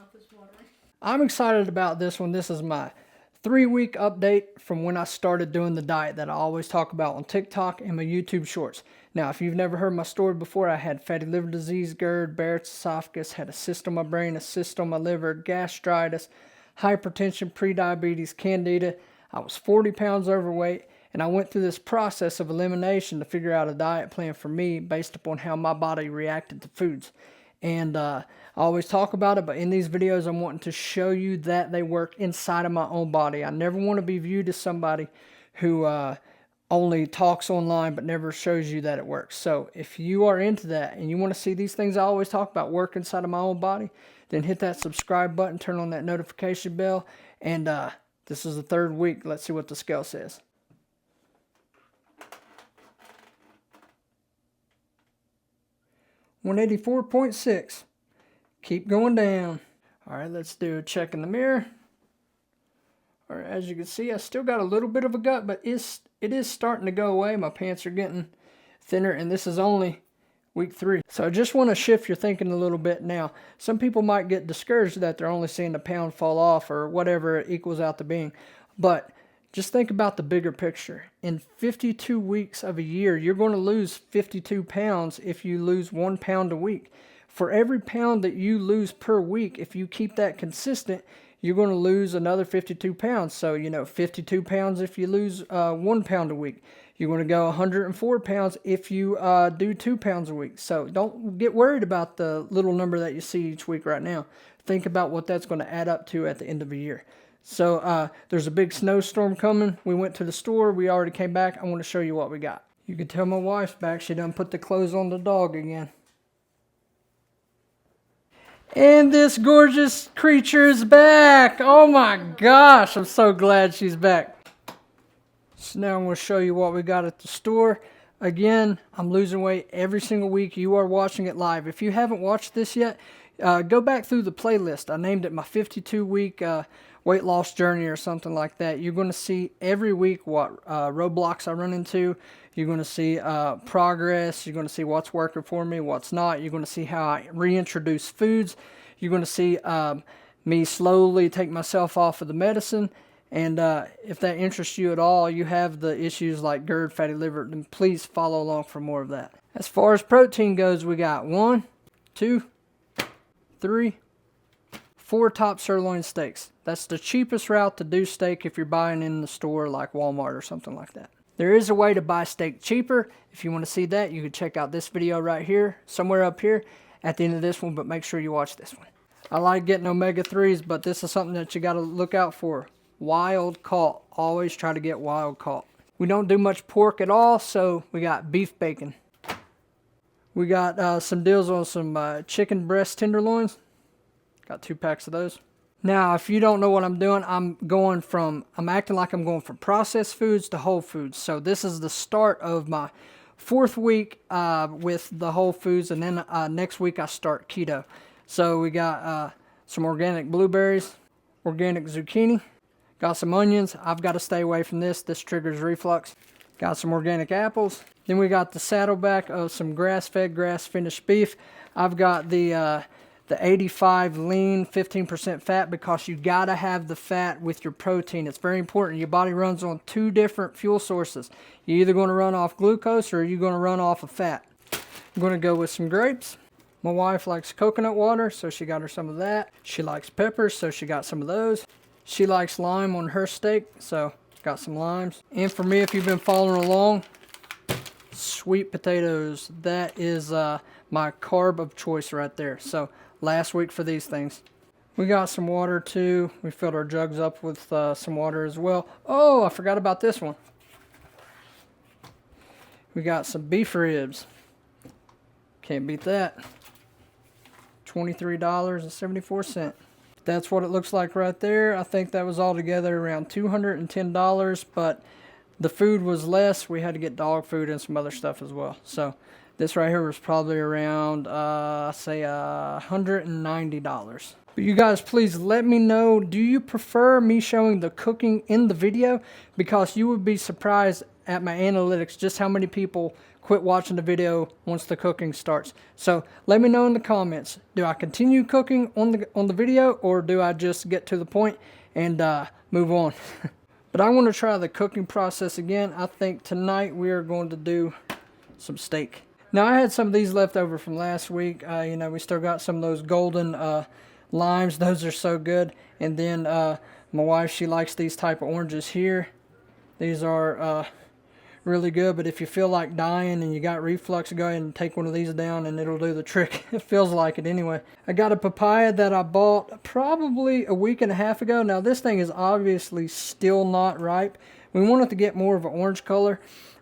mouth is watering. I'm excited about this one. This is my 3-week update from when I started doing the diet that I always talk about on TikTok and my YouTube shorts. Now, if you've never heard my story before, I had fatty liver disease, GERD, Barrett's esophagus, had a cyst on my brain, a cyst on my liver, gastritis, hypertension, prediabetes, candida. I was 40 pounds overweight, and I went through this process of elimination to figure out a diet plan for me based upon how my body reacted to foods. And I always talk about it, but in these videos, I'm wanting to show you that they work inside of my own body. I never want to be viewed as somebody who only talks online but never shows you that it works. So if you are into that and you want to see these things I always talk about work inside of my own body, then hit that subscribe button, turn on that notification bell, and this is the 3rd week. Let's see what the scale says. 184.6. Keep going down. All right, let's do a check in the mirror. All right, as you can see, I still got a little bit of a gut, but it is starting to go away. My pants are getting thinner, and this is only week 3. So I just want to shift your thinking a little bit now. Some people might get discouraged that they're only seeing a pound fall off or whatever it equals out to being. But just think about the bigger picture. In 52 weeks of a year, you're going to lose 52 pounds if you lose 1 pound a week. For every pound that you lose per week, if you keep that consistent, you're going to lose another 52 pounds. So, 52 pounds if you lose 1 pound a week. You're going to go 104 pounds if you do 2 pounds a week. So don't get worried about the little number that you see each week right now. Think about what that's going to add up to at the end of a year. So there's a big snowstorm coming. We went to the store. We already came back. I want to show you what we got. You can tell my wife's back. She done put the clothes on the dog again. And this gorgeous creature is back. Oh my gosh. I'm so glad she's back. So now I'm going to show you what we got at the store. Again, I'm losing weight every single week. You are watching it live. If you haven't watched this yet, go back through the playlist. I named it my 52-week weight loss journey or something like that. You're going to see every week what roadblocks I run into. You're going to see progress. You're going to see what's working for me, what's not. You're going to see how I reintroduce foods. You're going to see me slowly take myself off of the medicine. And if that interests you at all, you have the issues like GERD, fatty liver, then please follow along for more of that. As far as protein goes, we got 1, 2, 3, 4 top sirloin steaks. That's the cheapest route to do steak if you're buying in the store like Walmart or something like that. There is a way to buy steak cheaper. If you want to see that, you can check out this video right here, somewhere up here at the end of this one, but make sure you watch this one. I like getting omega-3s, but this is something that you got to look out for. Wild caught. Always try to get wild caught. We don't do much pork at all, so we got beef bacon. We got some deals on some chicken breast tenderloins. Got 2 packs of those. Now, if you don't know what I'm doing, I'm acting like I'm going from processed foods to whole foods. So this is the start of my 4th week with the whole foods, and then next week I start keto. So we got some organic blueberries, organic zucchini, got some onions. I've got to stay away from this. This triggers reflux. Got some organic apples. Then we got the saddleback of some grass-fed, grass-finished beef. I've got the 85 lean, 15% fat, because you got to have the fat with your protein. It's very important. Your body runs on 2 different fuel sources. You're either going to run off glucose or you're going to run off of fat. I'm going to go with some grapes. My wife likes coconut water, so she got her some of that. She likes peppers, so she got some of those. She likes lime on her steak, so got some limes. And for me, if you've been following along, sweet potatoes. That is my carb of choice right there. So last week for these things. We got some water too. We filled our jugs up with some water as well. Oh, I forgot about this one. We got some beef ribs. Can't beat that. $23.74. That's what it looks like right there. I think that was all together around $210, but the food was less. We had to get dog food and some other stuff as well. So this right here was probably around, say, $190. But you guys, please let me know, do you prefer me showing the cooking in the video? Because you would be surprised at my analytics just how many people quit watching the video once the cooking starts. So let me know in the comments, do I continue cooking on the video, or do I just get to the point and move on? But I want to try the cooking process again. I think tonight we are going to do some steak. Now, I had some of these left over from last week. You know, we still got some of those golden limes. Those are so good. And then my wife, she likes these type of oranges here. These are really good, but if you feel like dying and you got reflux, go ahead and take one of these down and it'll do the trick. It feels like it anyway. I got a papaya that I bought probably a week and a half ago. Now, this thing is obviously still not ripe. We want it to get more of an orange color.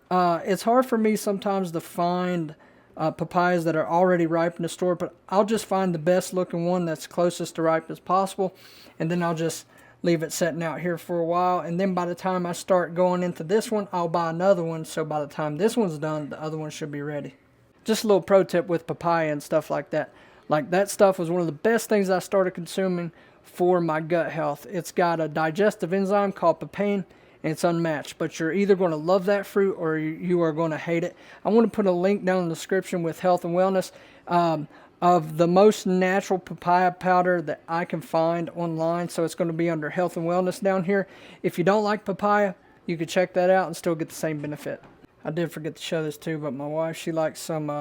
It's hard for me sometimes to find papayas that are already ripe in the store, but I'll just find the best looking one that's closest to ripe as possible, and then I'll just leave it setting out here for a while, and then by the time I start going into this one, I'll buy another one, so by the time this one's done, the other one should be ready. Just a little pro tip with papaya and stuff like that. Like, that stuff was one of the best things I started consuming for my gut health. It's got a digestive enzyme called papain, and it's unmatched. But you're either going to love that fruit or you are going to hate it. I want to put a link down in the description with health and wellness of the most natural papaya powder that I can find online. So it's going to be under health and wellness down here. If you don't like papaya, you can check that out and still get the same benefit. I did forget to show this too, but my wife, she likes some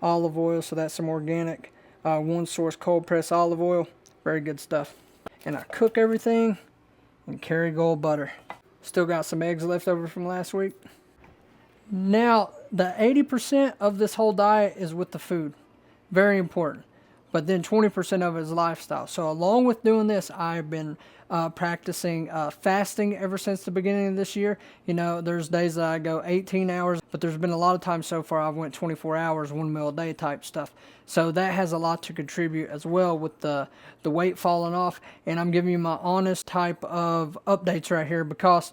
olive oil. So that's some organic One Source cold press olive oil. Very good stuff. And I cook everything in Kerrygold butter. Still got some eggs left over from last week. Now, the 80% of this whole diet is with the food. Very important. But then 20% of it is lifestyle. So along with doing this, I've been practicing fasting ever since the beginning of this year. You know, there's days that I go 18 hours, but there's been a lot of times so far I've went 24 hours, 1 meal a day type stuff. So that has a lot to contribute as well with the weight falling off. And I'm giving you my honest type of updates right here, because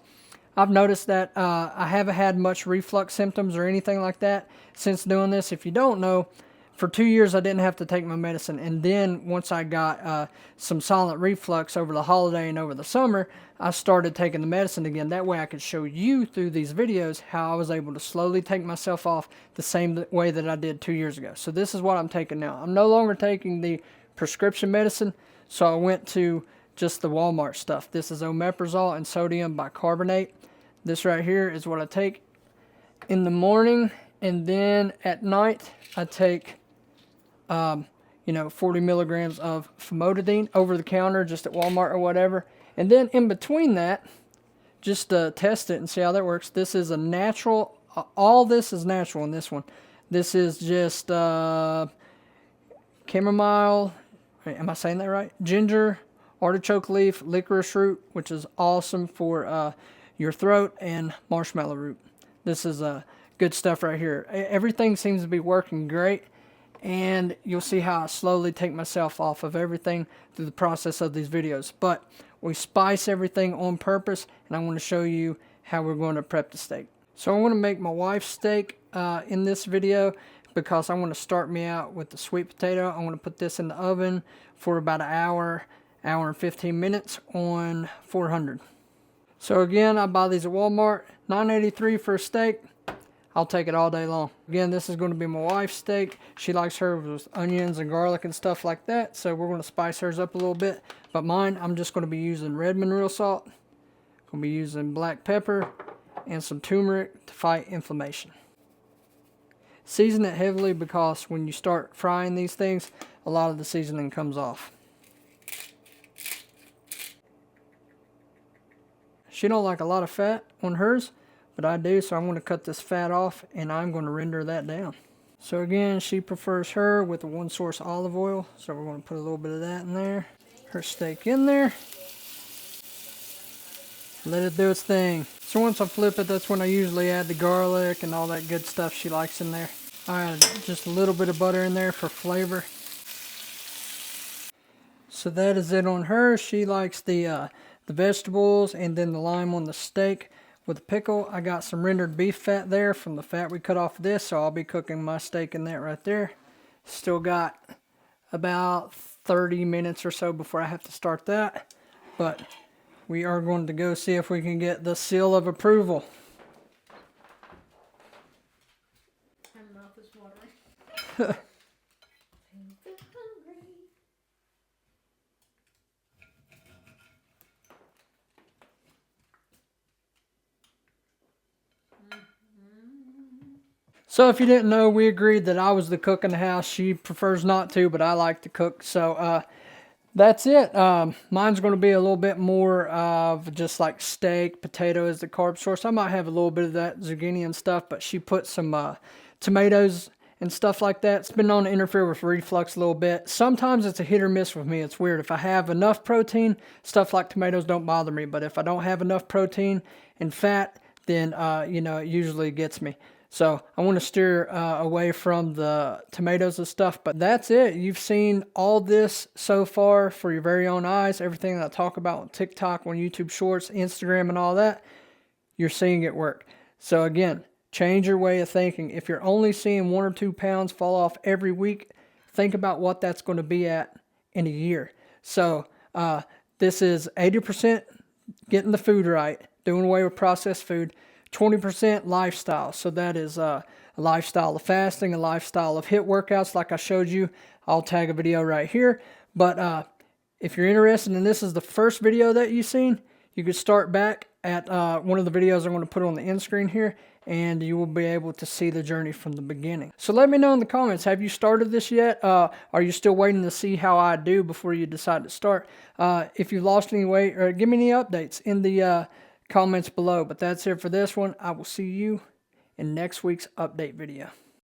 I've noticed that I haven't had much reflux symptoms or anything like that since doing this. If you don't know, for 2 years I didn't have to take my medicine, and then once I got some silent reflux over the holiday and over the summer, I started taking the medicine again. That way I could show you through these videos how I was able to slowly take myself off the same way that I did 2 years ago. So this is what I'm taking now. I'm no longer taking the prescription medicine, so I went to just the Walmart stuff. This is omeprazole and sodium bicarbonate. This right here is what I take in the morning, and then at night I take 40 milligrams of famotidine over the counter just at Walmart or whatever. And then in between that, just test it and see how that works. This is a natural, all this is natural in this one. This is just chamomile, am I saying that right? Ginger, artichoke leaf, licorice root, which is awesome for your throat, and marshmallow root. This is good stuff right here. Everything seems to be working great. And you'll see how I slowly take myself off of everything through the process of these videos. But we spice everything on purpose, and I want to show you how we're going to prep the steak. So I want to make my wife's steak in this video, because I want to start me out with the sweet potato. I want to put this in the oven for about an hour and 15 minutes on 400. So again, I buy these at Walmart, $9.83 for a steak. I'll take it all day long. Again, this is going to be my wife's steak. She likes hers with onions and garlic and stuff like that, so we're going to spice hers up a little bit. But mine, I'm just going to be using red mineral salt. Going to be using black pepper and some turmeric to fight inflammation. Season it heavily, because when you start frying these things, a lot of the seasoning comes off. She don't like a lot of fat on hers, but I do, so I'm going to cut this fat off, and I'm going to render that down. So again, she prefers her with the One Source olive oil, so we're going to put a little bit of that in there. Her steak in there. Let it do its thing. So once I flip it, that's when I usually add the garlic and all that good stuff she likes in there. I add just a little bit of butter in there for flavor. So that is it on her. She likes the vegetables and then the lime on the steak. With the pickle, I got some rendered beef fat there from the fat we cut off of this, so I'll be cooking my steak in that right there. Still got about 30 minutes or so before I have to start that, but we are going to go see if we can get the seal of approval. So if you didn't know, we agreed that I was the cook in the house. She prefers not to, but I like to cook. So that's it. Mine's going to be a little bit more of just like steak, potato as the carb source. I might have a little bit of that zucchini and stuff, but she put some tomatoes and stuff like that. It's been known to interfere with reflux a little bit. Sometimes it's a hit or miss with me. It's weird. If I have enough protein, stuff like tomatoes don't bother me. But if I don't have enough protein and fat, then, it usually gets me. So I want to steer away from the tomatoes and stuff, but that's it. You've seen all this so far for your very own eyes. Everything that I talk about on TikTok, on YouTube Shorts, Instagram, and all that, you're seeing it work. So again, change your way of thinking. If you're only seeing 1 or 2 pounds fall off every week, think about what that's going to be at in a year. So this is 80% getting the food right, doing away with processed food. 20% lifestyle. So that is a lifestyle of fasting, a lifestyle of HIIT workouts like I showed you. I'll tag a video right here. But if you're interested and this is the first video that you've seen, you could start back at one of the videos I'm going to put on the end screen here, and you will be able to see the journey from the beginning. So let me know in the comments, have you started this yet? Are you still waiting to see how I do before you decide to start? If you lost any weight, or give me any updates in the comments below. But that's it for this one. I will see you in next week's update video.